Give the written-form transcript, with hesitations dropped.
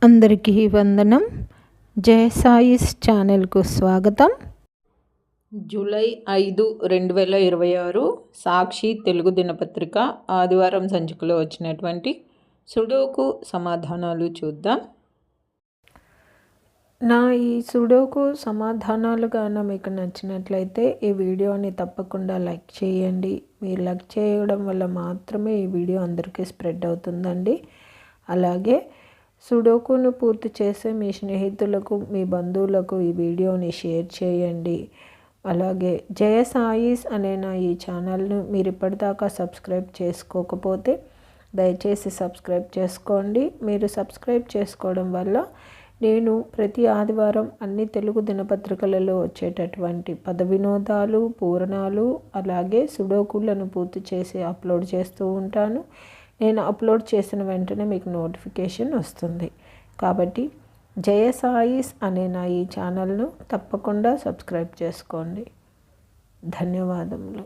అందరికీ వందనం. జయ సాయిస్ ఛానల్కు స్వాగతం. జూలై 5, 2026 సాక్షి తెలుగు దినపత్రిక ఆదివారం సంచికలో వచ్చినటువంటి సుడోకు సమాధానాలు చూద్దాం. నా ఈ సుడోకు సమాధానాలు గాన మీకు నచ్చినట్లయితే ఈ వీడియోని తప్పకుండా లైక్ చేయండి. మీరు లైక్ చేయడం వల్ల మాత్రమే ఈ వీడియో అందరికీ స్ప్రెడ్ అవుతుందండి. అలాగే సుడోకును పూర్తి చేసే మీ స్నేహితులకు, మీ బంధువులకు ఈ వీడియోని షేర్ చేయండి. అలాగే జయ సాయిస్ అనే నా ఈ ఛానల్ను మీరు ఇప్పటిదాకా సబ్స్క్రైబ్ చేసుకోకపోతే దయచేసి సబ్స్క్రైబ్ చేసుకోండి. మీరు సబ్స్క్రైబ్ చేసుకోవడం వల్ల నేను ప్రతి ఆదివారం అన్ని తెలుగు దినపత్రికలలో వచ్చేటటువంటి పద వినోదాలు, పూరణాలు, అలాగే సుడోకులను పూర్తి చేసి అప్లోడ్ చేస్తూ ఉంటాను. నేను అప్లోడ్ చేసిన వెంటనే మీకు నోటిఫికేషన్ వస్తుంది. కాబట్టి జయ సాయిస్ అనే నా ఈ ఛానల్ను తప్పకుండా సబ్స్క్రైబ్ చేసుకోండి. ధన్యవాదములు.